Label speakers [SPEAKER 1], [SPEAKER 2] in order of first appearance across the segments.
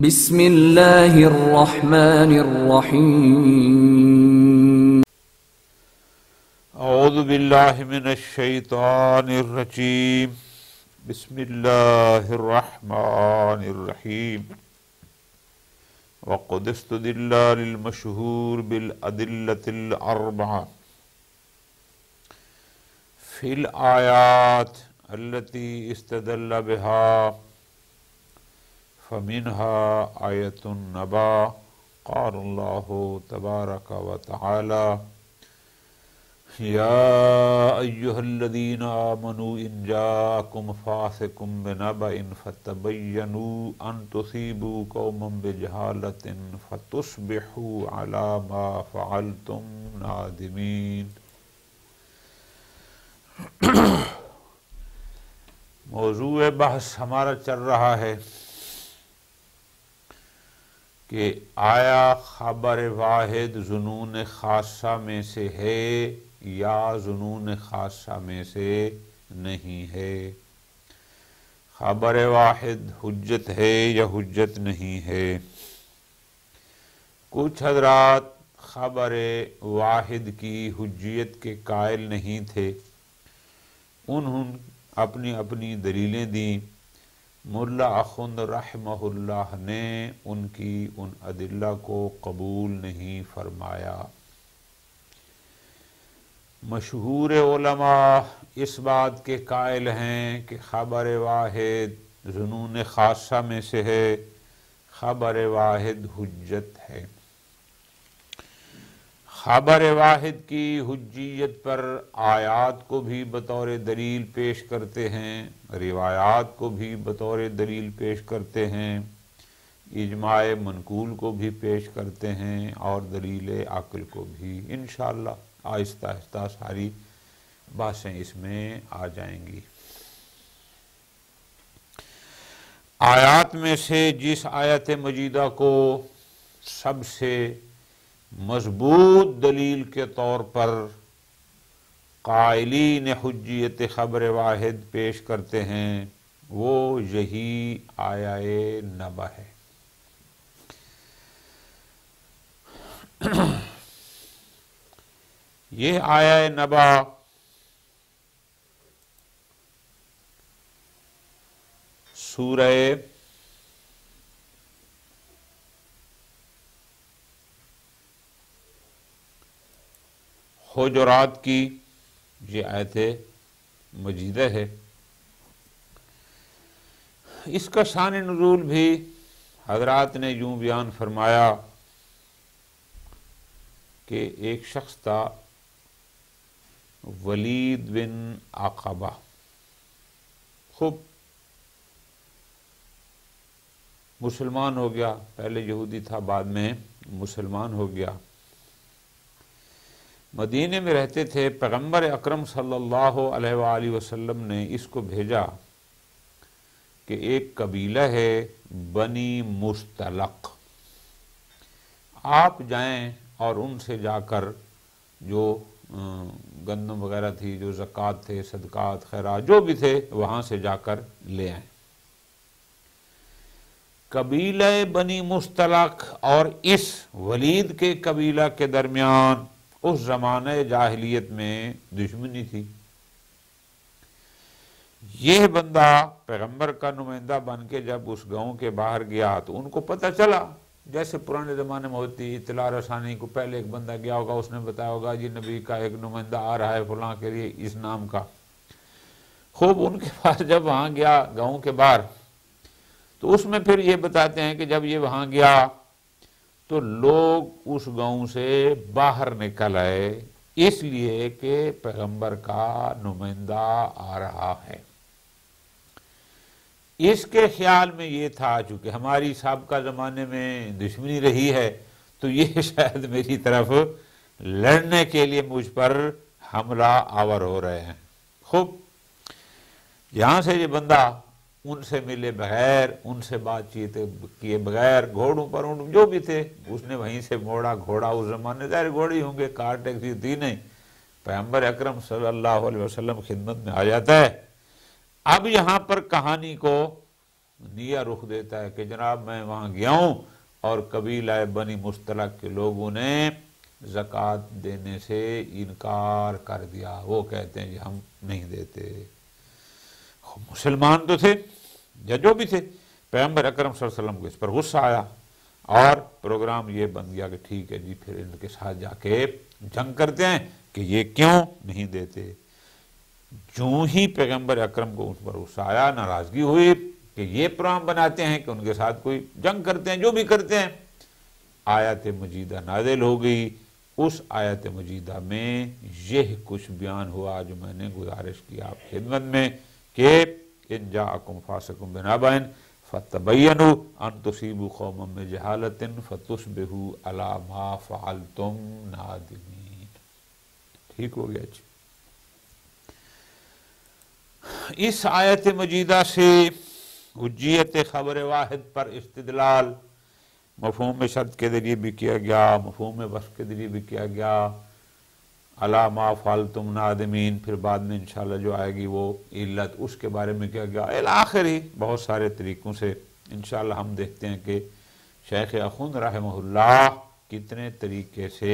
[SPEAKER 1] بسم اللہ الرحمن الرحیم
[SPEAKER 2] اعوذ باللہ من الشیطان الرجیم بسم اللہ الرحمن الرحیم وقد استدل للمشہور بالأدلة الأربعة في الآيات التي استدل بها فمنها آية النبأ قال الله تبارك وتعالى يا أيها الذين آمنوا إن جاءكم فاسق بنبأ فتبينوا أن تصيبوا قوما بجهالة فتصبحوا على ما فعلتم نادمين۔ موضوع بحث ہمارا چل رہا ہے کہ آیا خبر واحد ظنون خاصہ میں سے ہے یا ظنون خاصہ میں سے نہیں ہے، خبر واحد حجت ہے یا حجت نہیں ہے۔ کچھ حضرات خبر واحد کی حجیت کے قائل نہیں تھے، انہوں اپنی اپنی دلیلیں دیں، ملا اخند رحمہ اللہ نے ان کی ان ادلہ کو قبول نہیں فرمایا۔ مشہور علماء اس بات کے قائل ہیں کہ خبر واحد ظنون خاصہ میں سے ہے، خبر واحد حجت ہے۔ خبر واحد کی حجیت پر آیات کو بھی بطور دلیل پیش کرتے ہیں، روایات کو بھی بطور دلیل پیش کرتے ہیں، اجماع منقول کو بھی پیش کرتے ہیں اور دلیل عقل کو بھی۔ انشاءاللہ آہستہ آہستہ ساری باتیں اس میں آ جائیں گی۔ آیات میں سے جس آیت مجیدہ کو سب سے مضبوط دلیل کے طور پر قائلین حجیت خبر واحد پیش کرتے ہیں وہ یہی آیہ نبأ ہے۔ یہ آیہ نبأ سورہ حجرات کی یہ آیت مجیدہ ہے۔ اس کا شان نزول بھی حضرات نے یوں بیان فرمایا کہ ایک شخص تھا ولید بن عقبہ، خوب مسلمان ہو گیا، پہلے یہودی تھا بعد میں مسلمان ہو گیا، مدینے میں رہتے تھے۔ پیغمبر اکرم صلی اللہ علیہ وآلہ وسلم نے اس کو بھیجا کہ ایک قبیلہ ہے بنی مستلق، آپ جائیں اور ان سے جا کر جو گندم وغیرہ تھی، جو زکوٰۃ تھے، صدقات، خیرات جو بھی تھے وہاں سے جا کر لے آئیں۔ قبیلہ بنی مستلق اور اس ولید کے قبیلہ کے درمیان اس زمانہ جاہلیت میں دشمنی تھی۔ یہ بندہ پیغمبر کا نمائندہ بن کے جب اس گاؤں کے باہر گیا تو ان کو پتہ چلا، جیسے پرانے زمانے میں ہوتی اطلاع رسانی کو، پہلے ایک بندہ گیا ہوگا، اس نے بتایا ہوگا جی نبی کا ایک نمائندہ آ رہا ہے فلاں کے لیے اس نام کا۔ خوب ان کے پاس جب وہاں گیا گاؤں کے باہر تو اس میں پھر یہ بتاتے ہیں کہ جب یہ وہاں گیا تو لوگ اس گاؤں سے باہر نکل آئے، اس لیے کہ پیغمبر کا نمائندہ آ رہا ہے۔ اس کے خیال میں یہ تھا چونکہ ہماری سابقہ زمانے میں دشمنی رہی ہے تو یہ شاید میری طرف لڑنے کے لیے مجھ پر حملہ آور ہو رہے ہیں۔ خوب یہاں سے یہ بندہ ان سے ملے بغیر، ان سے بات چیت کیے بغیر، گھوڑوں پر جو بھی تھے اس نے وہیں سے موڑا۔ گھوڑا اس زمانے ظاہر گھوڑی ہوں گے، کار ٹیکسی تھی نہیں، پیغمبر اکرم صلی اللہ علیہ وسلم خدمت میں آ جاتا ہے۔ اب یہاں پر کہانی کو نیا رخ دیتا ہے کہ جناب میں وہاں گیا ہوں اور قبیلہ بنی مصطلق کے لوگوں نے زکوٰۃ دینے سے انکار کر دیا، وہ کہتے ہیں کہ ہم نہیں دیتے۔ مسلمان تو تھے یا جو بھی تھے، پیغمبر اکرم صلی اللہ علیہ وسلم کو اس پر غصہ آیا اور پروگرام یہ بن گیا کہ ٹھیک ہے جی، پھر ان کے ساتھ جا کے جنگ کرتے ہیں کہ یہ کیوں نہیں دیتے۔ جو ہی پیغمبر اکرم کو ان پر غصہ آیا، ناراضگی ہوئی کہ یہ پروگرام بناتے ہیں کہ ان کے ساتھ کوئی جنگ کرتے ہیں، جو بھی کرتے ہیں، آیت مجیدہ نازل ہو گئی۔ اس آیت مجیدہ میں یہ کچھ بیان ہوا جو میں نے گزارش کی آپ کی خدمت میں کہ ان جاءکم فاسق بنبأ فتبینوا ان تصیبوا قوما بجہالۃ فتصبحوا علی ما فعلتم نادمین۔ ٹھیک ہو گیا جی۔ اس آیت مجیدہ سے حجیت خبر واحد پر استدلال مفہوم شرط کے ذریعے بھی کیا گیا، مفہوم وصف کے ذریعے بھی کیا گیا، علی ما فعلتم نادمین، پھر بعد میں انشاءاللہ جو آئے گی وہ علت، اس کے بارے میں کیا گیا، الآخر ہی بہت سارے طریقوں سے انشاءاللہ ہم دیکھتے ہیں کہ شیخ اخوند رحمہ اللہ کتنے طریقے سے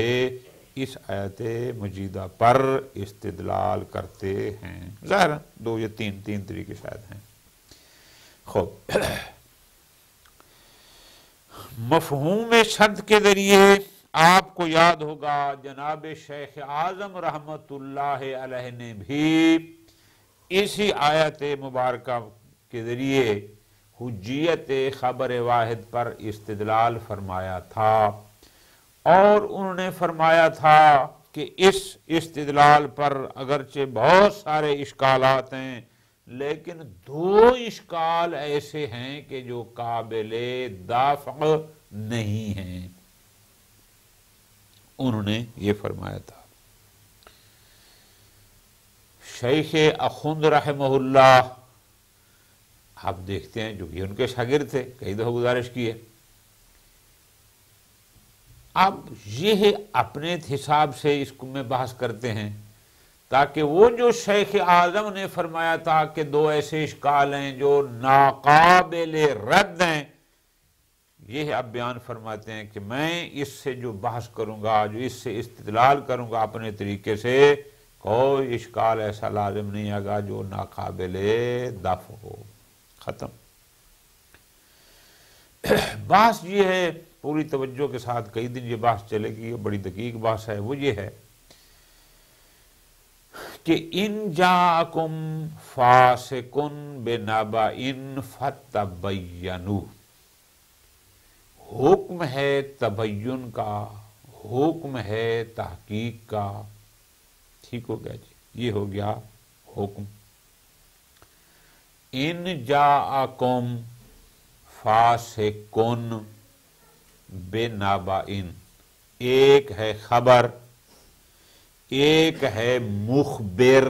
[SPEAKER 2] اس آیت مجیدہ پر استدلال کرتے ہیں۔ ظاہر دو یا تین طریقے شاید ہیں۔ خوب، مفہوم شرط کے ذریعے آپ کو یاد ہوگا جناب شیخ اعظم رحمت اللہ علیہ نے بھی اسی آیت مبارکہ کے ذریعے حجیت خبر واحد پر استدلال فرمایا تھا، اور انہوں نے فرمایا تھا کہ اس استدلال پر اگرچہ بہت سارے اشکالات ہیں، لیکن دو اشکال ایسے ہیں کہ جو قابل دفع نہیں ہیں۔ انہوں نے یہ فرمایا تھا۔ شیخ اخوند رحمہ اللہ، آپ دیکھتے ہیں جو کہ ان کے شاگرد تھے، کئی دفعہ گزارش کی ہے، اب یہ اپنے حساب سے اس کو میں بحث کرتے ہیں تاکہ وہ جو شیخ اعظم نے فرمایا تھا کہ دو ایسے اشکال ہیں جو ناقابل رد ہیں، یہ اب بیان فرماتے ہیں کہ میں اس سے جو بحث کروں گا، جو اس سے استدلال کروں گا اپنے طریقے سے، کوئی اشکال ایسا لازم نہیں آگا جو ناقابل دفع ہو۔ ختم۔ بحث یہ ہے، پوری توجہ کے ساتھ کئی دن یہ بحث چلے گی، بڑی دقیق بحث ہے، وہ یہ ہے کہ ان جاءکم فاسق بنبأ فتبینوا، حکم ہے تبین کا، حکم ہے تحقیق کا۔ ٹھیک ہو گیا جی، یہ ہو گیا حکم۔ ان جاءکم فاسق بنبأ، ایک ہے خبر، ایک ہے مخبر،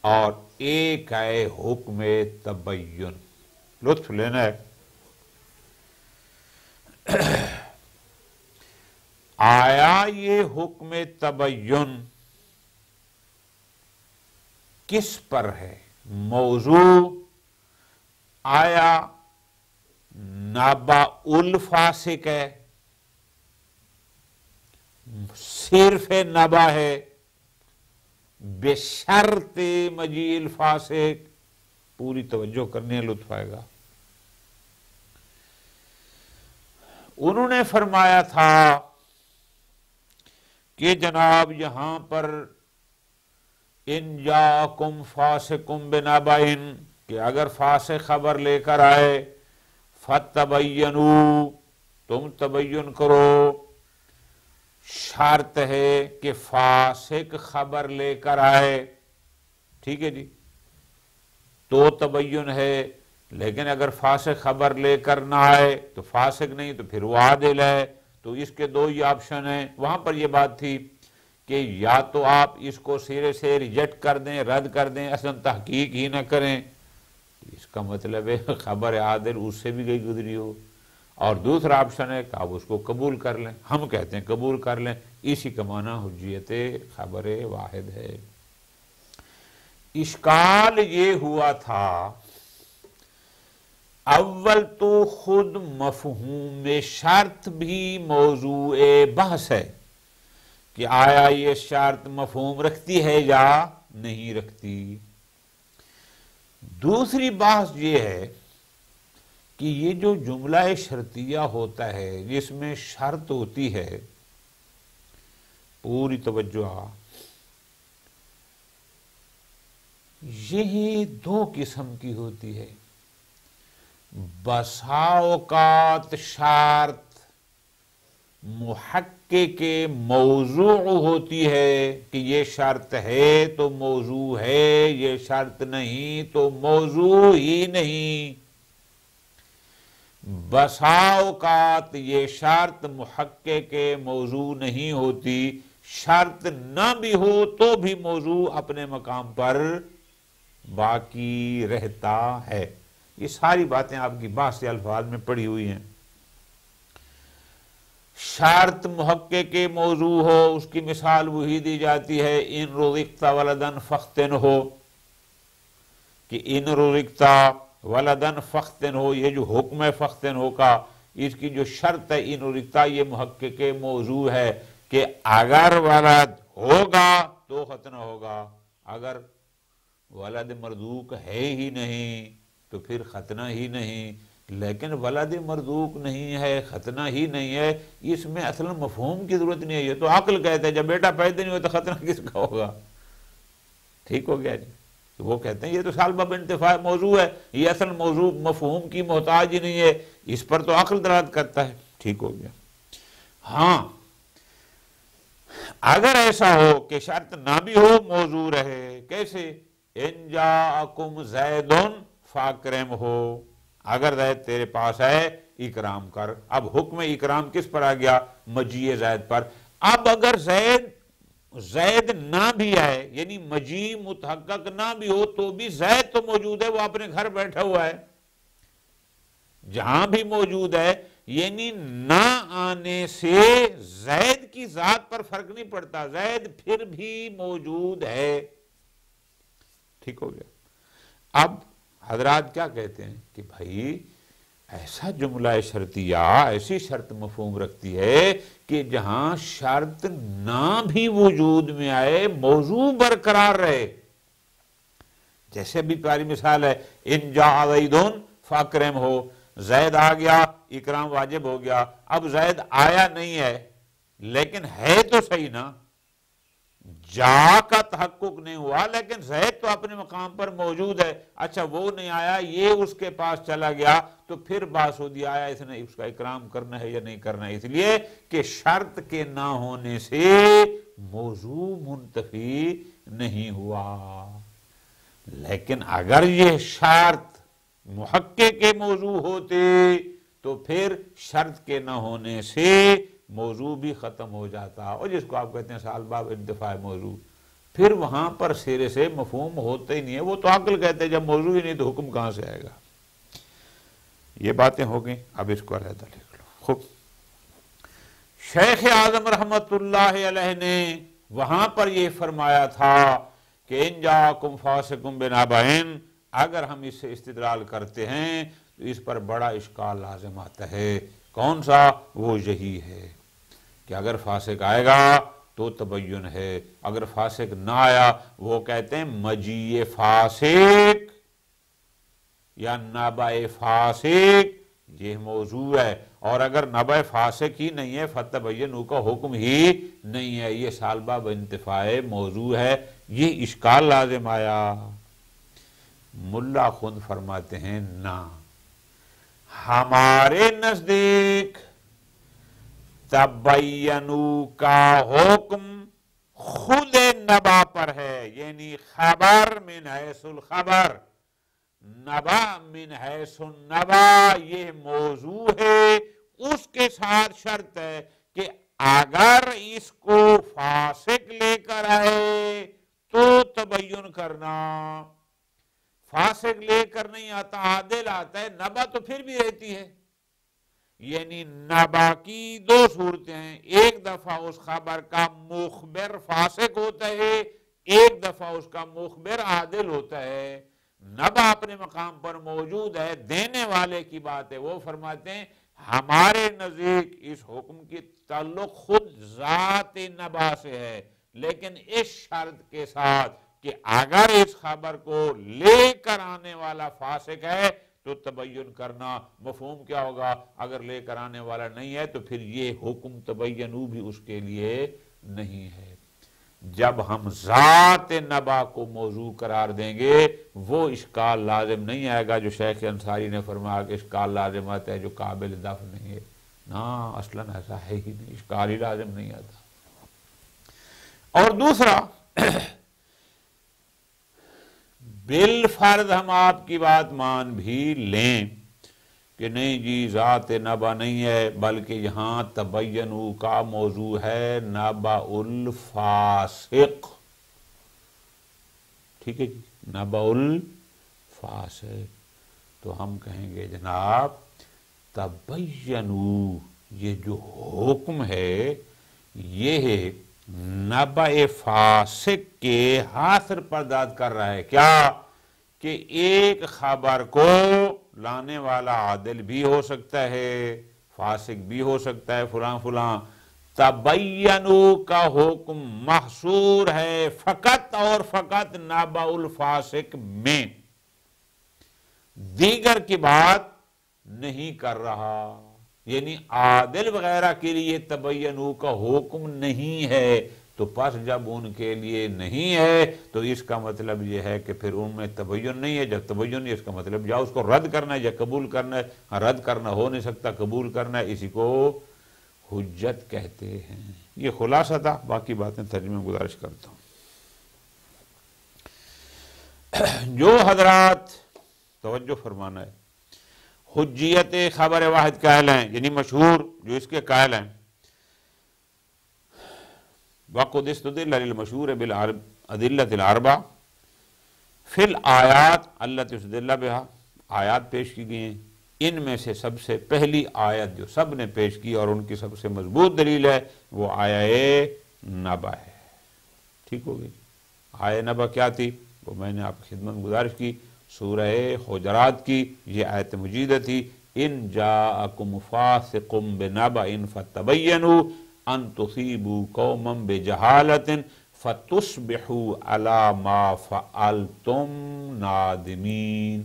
[SPEAKER 2] اور ایک ہے حکم تبین۔ لطف لینا ہے۔ آیا یہ حکم تبین کس پر ہے؟ موضوع آیا نبأ الفاسق ہے، صرف نبأ ہے بشرط مجیء الفاسق؟ پوری توجہ کرنے ہیں، لطف آئے گا۔ انہوں نے فرمایا تھا کہ جناب یہاں پر ان جاءکم فاسق بنبأ، کہ اگر فاسق خبر لے کر آئے، فتبینوا، تم تبین کرو، شرط ہے کہ فاسق خبر لے کر آئے، ٹھیک ہے جی، تو تبین ہے۔ لیکن اگر فاسق خبر لے کر نہ آئے تو فاسق نہیں، تو پھر وہ عادل ہے۔ تو اس کے دو ہی آپشن ہیں۔ وہاں پر یہ بات تھی کہ یا تو آپ اس کو سرے سے ریجیکٹ کر دیں، رد کر دیں، اصلا تحقیق ہی نہ کریں، اس کا مطلب ہے خبر عادل اس سے بھی گئی گزری ہو، اور دوسرا آپشن ہے کہ آپ اس کو قبول کر لیں۔ ہم کہتے ہیں قبول کر لیں، اسی کا معنی حجیت خبر واحد ہے۔ اشکال یہ ہوا تھا اول تو خود مفہوم شرط بھی موضوع بحث ہے کہ آیا یہ شرط مفہوم رکھتی ہے یا نہیں رکھتی۔ دوسری بحث یہ ہے کہ یہ جو جملہ شرطیہ ہوتا ہے جس میں شرط ہوتی ہے، پوری توجہ، یہ دو قسم کی ہوتی ہے۔ بسا اوقات شرط محقق موضوع ہوتی ہے کہ یہ شرط ہے تو موضوع ہے، یہ شرط نہیں تو موضوع ہی نہیں۔ بسا اوقات یہ شرط محقق موضوع نہیں ہوتی، شرط نہ بھی ہو تو بھی موضوع اپنے مقام پر باقی رہتا ہے۔ یہ ساری باتیں آپ کی بحث الفاظ میں پڑھی ہوئی ہیں۔ شرط محقق موضوع ہو، اس کی مثال وہی دی جاتی ہے ان رزقت ولدن فختن ہو، کہ ان رزقت ولدن فختن ہو، یہ جو حکم فختن ہو کا اس کی جو شرط ہے ان رزقت، یہ محقق موضوع ہے کہ اگر ولد ہوگا تو ختنہ ہوگا، اگر ولد مرزوق ہے ہی نہیں تو پھر ختنہ ہی نہیں۔ لیکن ولد مرزوق نہیں ہے، ختنہ ہی نہیں ہے، اس میں اصل مفہوم کی ضرورت نہیں ہے، یہ تو عقل کہتا ہے جب بیٹا پیدا نہیں ہو تو ختنہ کس کا ہوگا۔ ٹھیک ہو گیا جی؟ وہ کہتے ہیں یہ تو سالبہ بانتفاع موضوع ہے، یہ اصل موضوع مفہوم کی محتاج ہی نہیں ہے، اس پر تو عقل دلالت کرتا ہے۔ ٹھیک ہو گیا۔ ہاں اگر ایسا ہو کہ شرط نہ بھی ہو موضوع رہے، کیسے؟ ان جاءکم زید فاکرم ہو، اگر زید تیرے پاس ہے اکرام کر۔ اب حکم اکرام کس پر آ گیا؟ مجیء زید پر۔ اب اگر زید نہ بھی آئے، یعنی مجیء متحقق نہ بھی ہو تو بھی زید تو موجود ہے، وہ اپنے گھر بیٹھا ہوا ہے، جہاں بھی موجود ہے، یعنی نہ آنے سے زید کی ذات پر فرق نہیں پڑتا، زید پھر بھی موجود ہے۔ ٹھیک ہو گیا۔ اب حضرات کیا کہتے ہیں کہ بھائی ایسا جملہ شرطیہ، ایسی شرط مفہوم رکھتی ہے کہ جہاں شرط نہ بھی وجود میں آئے موضوع برقرار رہے۔ جیسے ابھی پیاری مثال ہے ان جاء زیدون فاکرم ہو، زید آ گیا اکرام واجب ہو گیا۔ اب زید آیا نہیں ہے لیکن ہے تو صحیح نا، جا کا تحقق نہیں ہوا لیکن زید تو اپنے مقام پر موجود ہے۔ اچھا وہ نہیں آیا، یہ اس کے پاس چلا گیا تو پھر بات ہو دی آیا اس نے اس کا اکرام کرنا ہے یا نہیں کرنا ہے، اس لیے کہ شرط کے نہ ہونے سے موضوع منتفی نہیں ہوا۔ لیکن اگر یہ شرط محقق کے موضوع ہوتے تو پھر شرط کے نہ ہونے سے موضوع بھی ختم ہو جاتا، اور جس کو آپ کہتے ہیں سالباب انتفاع موضوع، پھر وہاں پر سرے سے مفہوم ہوتا ہی نہیں ہے۔ وہ تو عقل کہتے ہیں جب موضوع ہی نہیں تو حکم کہاں سے آئے گا۔ یہ باتیں ہو گئیں، اب اس کو علیحدہ لکھ لو۔ خوب، شیخ اعظم رحمت اللہ علیہ نے وہاں پر یہ فرمایا تھا کہ ان جاءکم فاسق بنبأ، اگر ہم اس سے استدلال کرتے ہیں تو اس پر بڑا اشکال لازم آتا ہے۔ کون سا؟ وہ یہی ہے کہ اگر فاسق آئے گا تو تبین ہے، اگر فاسق نہ آیا وہ کہتے ہیں مجیء فاسق یا نبأ فاسق یہ موضوع ہے، اور اگر نبأ فاسق ہی نہیں ہے فتبینوا کا حکم ہی نہیں ہے، یہ سالبہ انتفاع موضوع ہے۔ یہ اشکال لازم آیا۔ ملا خود فرماتے ہیں نہ، ہمارے نزدیک تبینوا کا حکم خود نبا پر ہے، یعنی خبر من حیث الخبر، نبا من حیث النبا، یہ موضوع ہے، اس کے ساتھ شرط ہے کہ اگر اس کو فاسق لے کر آئے تو تبین کرنا، فاسق لے کر نہیں آتا، عادل آتا ہے، نبا تو پھر بھی رہتی ہے۔ یعنی نبا کی دو صورتیں ہیں، ایک دفعہ اس خبر کا مخبر فاسق ہوتا ہے، ایک دفعہ اس کا مخبر عادل ہوتا ہے۔ نبا اپنے مقام پر موجود ہے، دینے والے کی بات ہے۔ وہ فرماتے ہیں ہمارے نزدیک اس حکم کی تعلق خود ذات نبا سے ہے، لیکن اس شرط کے ساتھ کہ اگر اس خبر کو لے کر آنے والا فاسق ہے تو تبین کرنا۔ مفہوم کیا ہوگا؟ اگر لے کر آنے والا نہیں ہے تو پھر یہ حکم تبینو بھی اس کے لیے نہیں ہے۔ جب ہم ذات نبا کو موضوع قرار دیں گے وہ اشکال لازم نہیں آئے گا جو شیخ انصاری نے فرمایا کہ اشکال لازم آتا ہے جو قابل دفع نہیں ہے۔ نا اصلاً ایسا ہے ہی نہیں، اشکال ہی لازم نہیں آتا۔ اور دوسرا، بالفرض ہم آپ کی بات مان بھی لیں کہ نہیں جی ذات نبا نہیں ہے، بلکہ یہاں تبینو کا موضوع ہے نبا الفاسق، ٹھیک ہے جی، نبا الفاسق، تو ہم کہیں گے جناب تبینو یہ جو حکم ہے یہ نبا فاسق کے حاصر پرداد کر رہا ہے۔ کیا؟ کہ ایک خبر کو لانے والا عادل بھی ہو سکتا ہے، فاسق بھی ہو سکتا ہے، فلاں فلاں۔ تبینو کا حکم محصور ہے فقط اور فقط نبا الفاسق میں، دیگر کی بات نہیں کر رہا، یعنی عادل وغیرہ کے لیے تبینو کا حکم نہیں ہے۔ تو پس جب ان کے لیے نہیں ہے تو اس کا مطلب یہ ہے کہ پھر ان میں تبین نہیں ہے۔ جب تبین نہیں، اس کا مطلب یا اس کو رد کرنا ہے یا قبول کرنا ہے۔ ہاں، رد کرنا ہو نہیں سکتا، قبول کرنا ہے، اسی کو حجت کہتے ہیں۔ یہ خلاصہ تھا، باقی باتیں ترجمے میں گزارش کرتا ہوں۔ جو حضرات توجہ فرمانا ہے، حجیت خبر واحد قائل ہیں، یعنی مشہور جو اس کے قائل ہیں، وَقُدْ اسْتُدِلَّ لِلْمَشْهُورِ بِالْأَدِلَّةِ الْأَرْبَعِ فِي الْآيَاتِ الَّتِي اسْتُدِلَّ بِهَا، آیات پیش کی گئی ہیں، ان میں سے سب سے پہلی آیت جو سب نے پیش کی اور ان کی سب سے مضبوط دلیل ہے وہ آیہ نبا ہے۔ ٹھیک ہو گئی؟ آیہ نبا کیا تھی؟ وہ میں نے آپ کی خدمت میں گزارش کی، سورہ حجرات کی یہ آیت مجیدہ تھی، ان جاءکم فاسق بنبأ فتبینوا ان تصیبوا قوما بجہالۃ فتصبحوا علی ما فعلتم نادمین۔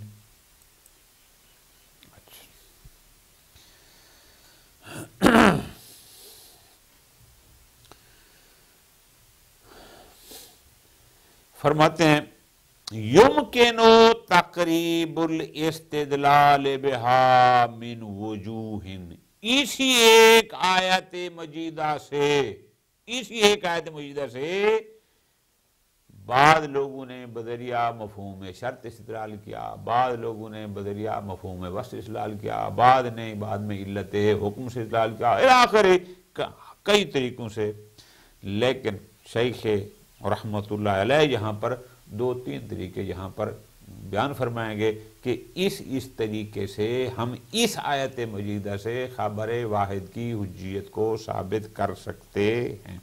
[SPEAKER 2] فرماتے ہیں یمکن تقریب الاستدلال بہا من وجوہ، اسی ایک آیت مجیدہ سے بعض لوگوں نے بذریعہ مفہوم شرط استدلال کیا، بعض لوگوں نے بذریعہ مفہوم وصف استدلال کیا، بعض نے بعد میں علت حکم سے استدلال کیا، آخر کئی طریقوں سے۔ لیکن شیخ رحمت اللہ علیہ یہاں پر دو تین طریقے یہاں پر بیان فرمائیں گے کہ اس طریقے سے ہم اس آیت مجیدہ سے خبر واحد کی حجیت کو ثابت کر سکتے ہیں۔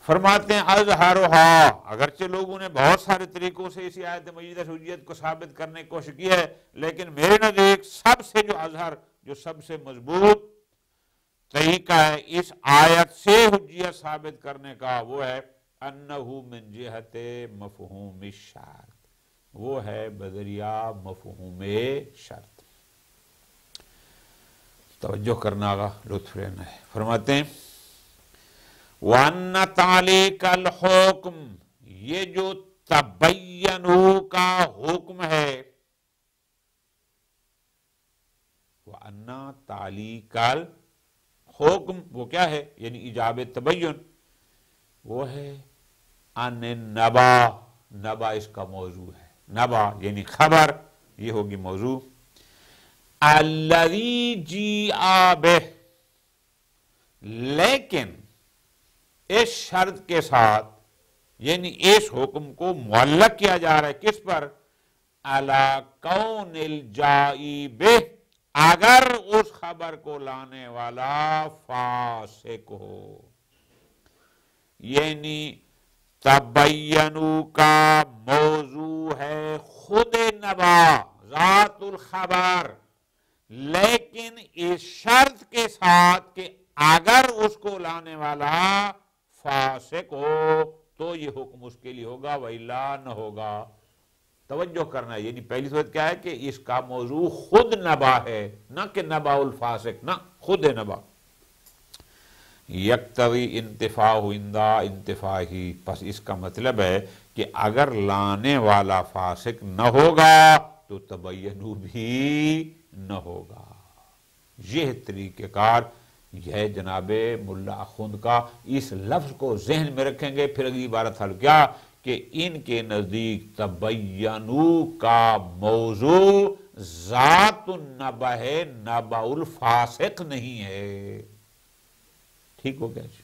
[SPEAKER 2] فرماتے ہیں اظہرھا، اگرچہ لوگوں نے بہت سارے طریقوں سے اسی آیت مجیدہ سے حجیت کو ثابت کرنے کی کوشش کی ہے، لیکن میرے نزدیک سب سے جو اظہر، جو سب سے مضبوط طریقہ ہے اس آیت سے حجیت ثابت کرنے کا وہ ہے انہو من جہت مفہوم الشرط، وہ ہے بذریعہ مفہوم شرط۔ توجہ کرنا آگا، لطف لینا ہے۔ فرماتے ہیں وَأَنَّ تَعْلِيقَ الْحُكْمِ، یہ جو تبینو کا حکم ہے، وَأَنَّ تَعْلِيقَ الْحُكْمِ وہ کیا ہے؟ یعنی ایجاب تبین، وہ ہے ان نبا، نبا اس کا موضوع ہے، نبا یعنی خبر، یہ ہوگی موضوع۔ الذی جیء بہ، لیکن اس شرط کے ساتھ، یعنی اس حکم کو معلق کیا جا رہا ہے کس پر؟ علی کون الجائی بہ، اگر اس خبر کو لانے والا فاسق ہو، یعنی تبینو کا موضوع ہے خود نبا، ذات الخبر، لیکن اس شرط کے ساتھ کہ اگر اس کو لانے والا فاسق ہو تو یہ حکم اس کے لیے ہوگا، وَإِلَّا نہ ہوگا۔ توجہ کرنا ہے، یعنی پہلی صورت کیا ہے کہ اس کا موضوع خود نبا ہے، نہ کہ نبا الفاسق، نہ خود نبا۔ یکتوی انتفاع اندہ انتفاعی، پس اس کا مطلب ہے کہ اگر لانے والا فاسق نہ ہوگا تو تبینو بھی نہ ہوگا۔ یہ طریقہ کار یہ جناب ملا اخوند کا، اس لفظ کو ذہن میں رکھیں گے، پھر اگلی عبارت حل کیا کہ ان کے نزدیک تبینو کا موضوع ذات النبع ہے، نبع الفاسق نہیں ہے۔ ٹھیک ہو گیا جی؟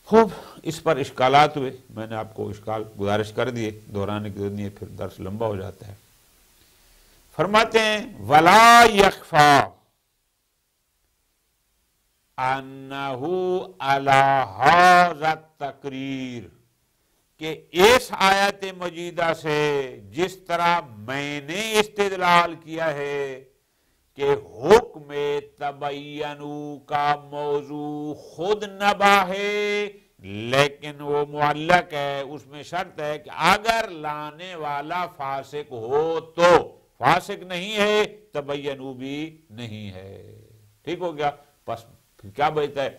[SPEAKER 2] خوب، اس پر اشکالات ہوئے، میں نے آپ کو اشکال گزارش کر دیے، دہرانے کی ضرورت نہیں ہے، پھر درس لمبا ہو جاتا ہے۔ فرماتے ہیں وَلَا يَخْفَى أَنَّهُ عَلَى هَذَا التَّقْرِيرِ، کہ اس آیت مجیدہ سے جس طرح میں نے استدلال کیا ہے کہ حکم تبینو کا موضوع خود نبا ہے، لیکن وہ معلق ہے، اس میں شرط ہے کہ اگر لانے والا فاسق ہو تو، فاسق نہیں ہے تبینو بھی نہیں ہے۔ ٹھیک ہو گیا؟ پس پھر کیا بچتا ہے؟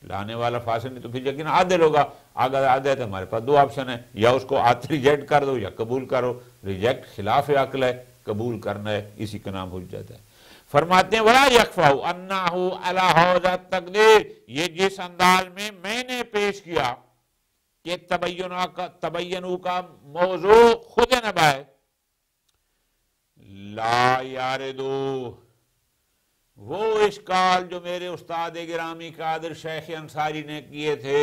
[SPEAKER 2] لانے والا فاسق نہیں تو پھر یقین عادل ہوگا۔ اگر عادل ہے تو ہمارے پاس دو آپشن ہیں، یا اس کو ریجیکٹ کر دو یا قبول کرو۔ ریجیکٹ خلاف عقل ہے، قبول کرنا ہے، اسی کا نام حجت ہے۔ فرماتے ہیں وَلَا يَخْفَوْا أَنَّهُ عَلَى هَذَا التَّقْدِيرِ، یہ جس انداز میں نے پیش کیا کہ تبینو کا موضوع خود نبا ہے، لا یاردو، وہ اشکال جو میرے استاد گرامی قادر شیخ انصاری نے کیے تھے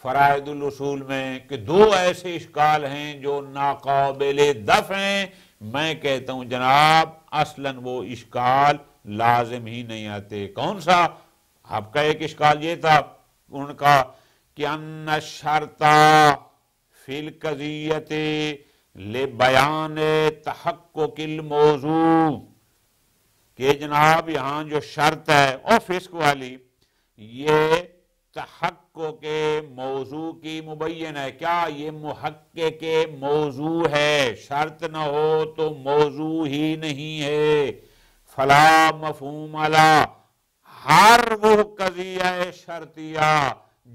[SPEAKER 2] فرائض الاصول میں کہ دو ایسے اشکال ہیں جو ناقابل دفع ہیں، میں کہتا ہوں جناب اصلاً وہ اشکال لازم ہی نہیں آتے۔ کون سا؟ آپ کا ایک اشکال یہ تھا ان کا کہ ان الشرط فی القضیۃ لبیان تحقق الموضوع، کہ جناب یہاں جو شرط ہے اور فسق والی، یہ تحقق کے موضوع کی مبین ہے۔ کیا یہ محقق کے موضوع ہے؟ شرط نہ ہو تو موضوع ہی نہیں ہے۔ فلا مفہوم علی، ہر وہ قضیہ شرطیہ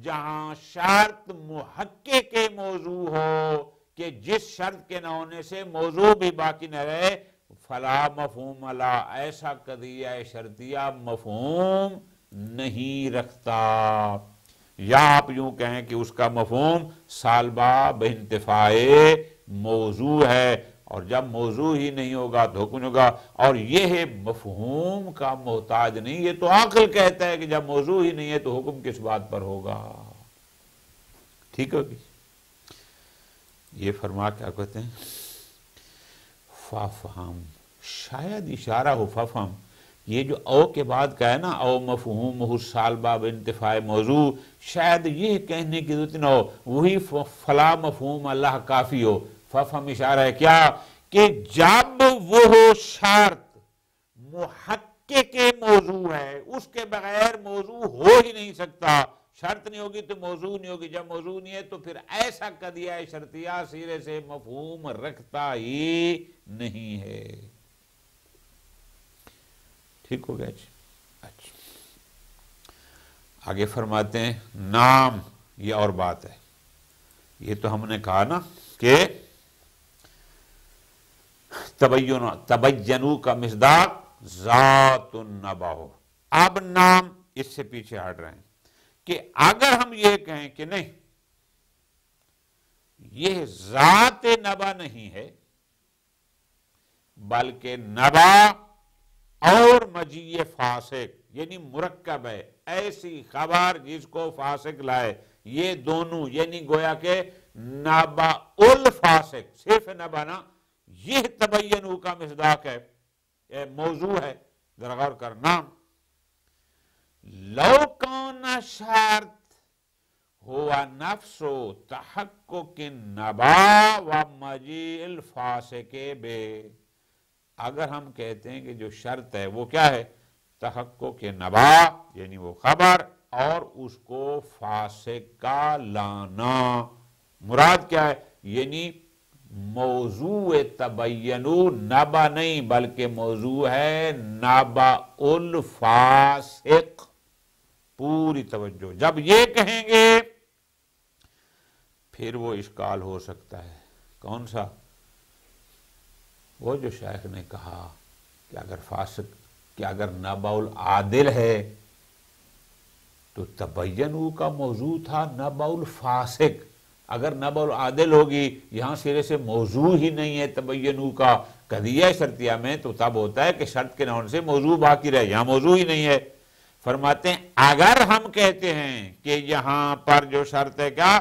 [SPEAKER 2] جہاں شرط محقق کے موضوع ہو کہ جس شرط کے نہ ہونے سے موضوع بھی باقی نہ رہے، فلا مفہوم علی، ایسا قضیہ شرطیہ مفہوم نہیں رکھتا۔ یا آپ یوں کہیں کہ اس کا مفہوم سالبہ بانتفاع موضوع ہے، اور جب موضوع ہی نہیں ہوگا تو حکم نہیں ہوگا، اور یہ مفہوم کا محتاج نہیں، یہ تو عقل کہتا ہے کہ جب موضوع ہی نہیں ہے تو حکم کس بات پر ہوگا۔ ٹھیک ہوگی؟ یہ فرما کیا کہتے ہیں فَفْهَمْ، شاید اشارہ ہو فَفْهَمْ، یہ جو او کے بعد کا ہے نا، او مفہوم سالبہ بانتفاع موضوع، شاید یہ کہنے کی ضرورت نہ ہو، وہی فلا مفہوم اللہ کافی ہو۔ فَفْهَمْ اشارہ ہے کیا کہ جب وہ شرط محقق کے موضوع ہے، اس کے بغیر موضوع ہو ہی نہیں سکتا۔ شرط نہیں ہوگی تو موضوع نہیں ہوگی، جب موضوع نہیں ہے تو پھر ایسا قضیہ شرطیہ سرے سے مفہوم رکھتا ہی نہیں ہے۔ ٹھیک ہو گیا جی؟ اچھا، آگے فرماتے ہیں نام، یہ اور بات ہے۔ یہ تو ہم نے کہا نا کہ تبینو کا مصداق ذات النبع ہو۔ اب نام اس سے پیچھے ہٹ رہے ہیں کہ اگر ہم یہ کہیں کہ نہیں، یہ ذات نبع نہیں ہے بلکہ نبع اور مجیء فاسق، یعنی مرکب ہے، ایسی خبر جس کو فاسق لائے، یہ دونوں یعنی گویا کہ نبع الفاسق، صرف نبع نہ، یہ تبینو کا مصداق ہے، موضوع ہے۔ ذرا غور کر، نام لو کان شرط ہوا نفس تحقق النبا و مجیء الفاسق بے، اگر ہم کہتے ہیں کہ جو شرط ہے وہ کیا ہے؟ تحقق نبا یعنی وہ خبر، اور اس کو فاسق کا لانا، مراد کیا ہے؟ یعنی موضوع تبینو نبا نہیں بلکہ موضوع ہے نبا الفاسق، پوری توجہ، جب یہ کہیں گے پھر وہ اشکال ہو سکتا ہے۔ کون سا؟ وہ جو شیخ نے کہا کہ اگر فاسق، کہ اگر نبا العادل ہے تو تبینو کا موضوع تھا نبا الفاسق، اگر نبا العادل ہوگی، یہاں سرے سے موضوع ہی نہیں ہے تبینو کا قضیہ شرطیہ میں، تو تب ہوتا ہے کہ شرط کے نون سے موضوع باقی رہے، یہاں موضوع ہی نہیں ہے۔ فرماتے ہیں اگر ہم کہتے ہیں کہ یہاں پر جو شرط ہے کیا؟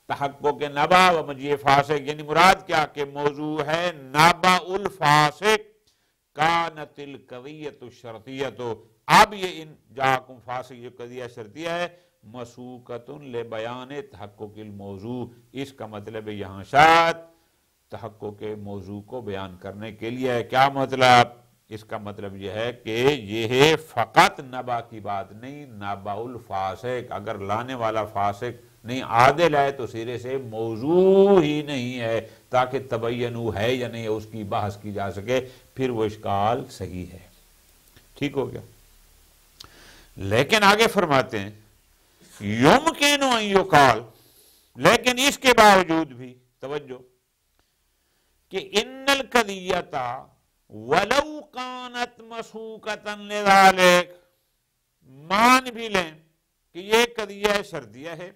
[SPEAKER 2] تحقق نبا و مجیء فاسق، یعنی مراد کیا کہ موضوع ہے نبا الفاسق، کانت القضیۃ الشرطیۃ، اب یہ ان جاکم فاسق جو قضیہ شرطیہ ہے مسوقۃ لبیان تحقق الموضوع، اس کا مطلب ہے یہاں شرط تحقق موضوع کو بیان کرنے کے لیے ہے۔ کیا مطلب؟ اس کا مطلب یہ ہے کہ یہ فقط نبا کی بات نہیں، نبا الفاسق، اگر لانے والا فاسق نہیں عادل ہے تو سرے سے موضوع ہی نہیں ہے، تاکہ تبینو ہے یا نہیں اس کی بحث کی جا سکے، پھر وہ اشکال صحیح ہے۔ ٹھیک ہو گیا؟ لیکن آگے فرماتے ہیں یمکن ان یقال، لیکن اس کے باوجود بھی توجہ کہ ان القضیۃ ولو کانت مسوقۃ لذالک، مان بھی لیں کہ یہ قضیہ شرطیہ ہے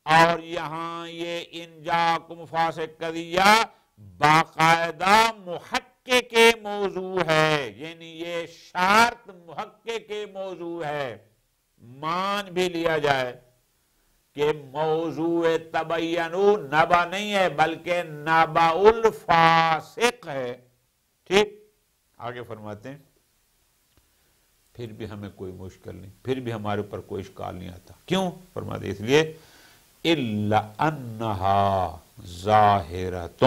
[SPEAKER 2] اور یہاں یہ ان جاکم فاسق قضیہ باقاعدہ محقق کے موضوع ہے، یعنی یہ شرط محقق کے موضوع ہے، مان بھی لیا جائے کہ موضوع تبینو نبا نہیں ہے بلکہ نبا الفاسق ہے۔ ٹھیک؟ آگے فرماتے ہیں پھر بھی ہمیں کوئی مشکل نہیں، پھر بھی ہمارے اوپر کوئی اشکال نہیں آتا۔ کیوں؟ فرماتے اس لیے الا انہا ظاہرۃ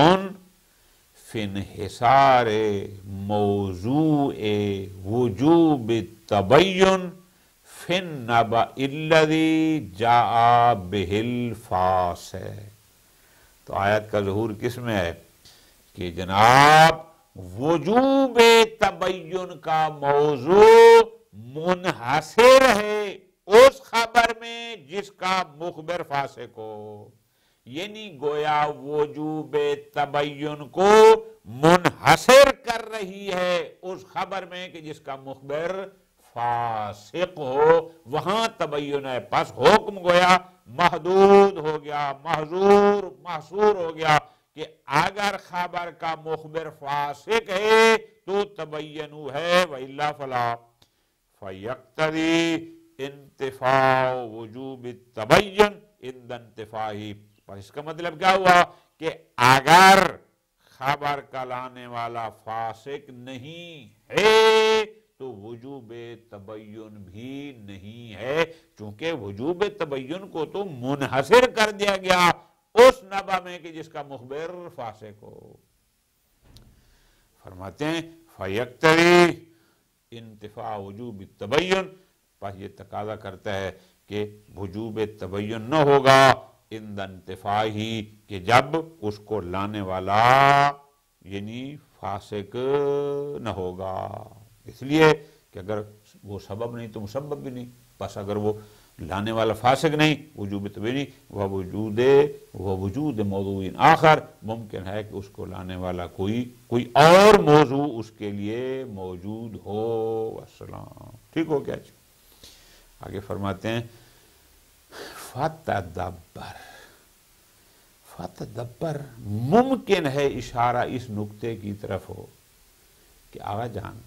[SPEAKER 2] فی انحصار موضوع وجوب التبین فی النبأ الذی جاء بہ الفاسق۔ تو آیت کا ظہور کس میں ہے کہ جناب وجوب تبین کا موضوع منحصر ہے اس خبر میں جس کا مخبر فاسق ہو، یعنی گویا وجوب تبین کو منحصر کر رہی ہے اس خبر میں کہ جس کا مخبر فاسق ہو، وہاں تبین ہے، پس حکم گویا محدود ہو گیا، محصور ہو گیا کہ اگر خبر کا مخبر فاسق ہے تو تبینو ہے، وَإِلَّا فَلَا فَيَقْتَضِي انتفاع وجوب التبین عند انتفاعی۔ اس کا مطلب کیا ہوا کہ اگر خبر کا لانے والا فاسق نہیں ہے تو وجوب تبین بھی نہیں ہے، چونکہ وجوب تبین کو تو منحصر کر دیا گیا اس نبا میں کہ جس کا مخبر فاسق ہو۔ فرماتے ہیں فَيَقْتَضِي انتفاع وجوب التبین، پس یہ تقاضا کرتا ہے کہ وجوب تبین نہ ہوگا عند انتفاعی، کہ جب اس کو لانے والا یعنی فاسق نہ ہوگا، اس لیے کہ اگر وہ سبب نہیں تو مسبب بھی نہیں، بس اگر وہ لانے والا فاسق نہیں وجوب تبینی وجود موضوع آخر، ممکن ہے کہ اس کو لانے والا کوئی اور موضوع اس کے لیے موجود ہو۔ والسلام۔ ٹھیک ہو گیا؟ آگے فرماتے ہیں فتدبر، ممکن ہے اشارہ اس نقطے کی طرف ہو کہ آغا جان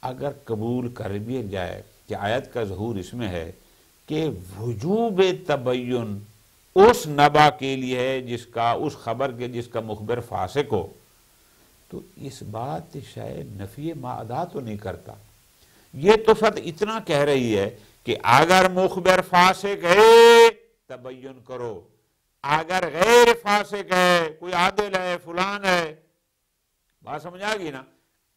[SPEAKER 2] اگر قبول کر بھی جائے کہ آیت کا ظہور اس میں ہے کہ وجوب تبین اس نبا کے لیے ہے جس کا، اس خبر کے جس کا مخبر فاسق ہو، تو اس بات شاید نفی معدا تو نہیں کرتا، یہ تو فقط اتنا کہہ رہی ہے کہ اگر مخبر فاسق ہے تبین کرو. اگر غیر فاسق ہے، کوئی عادل ہے، فلان ہے، بات سمجھ آ گئی نا،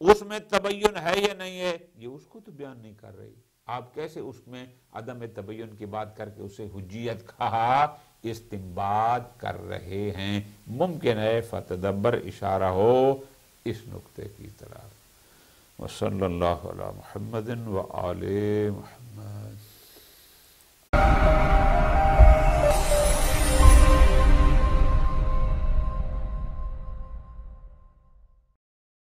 [SPEAKER 2] اس میں تبین ہے یا نہیں ہے، یہ اس کو تو بیان نہیں کر رہی. آپ کیسے اس میں عدم تبین کی بات کر کے اسے حجیت کا استنباط کر رہے ہیں؟ ممکن ہے فتدبر اشارہ ہو اس نقطے کی طرف. وصلی اللہ علی محمد و آل محمد.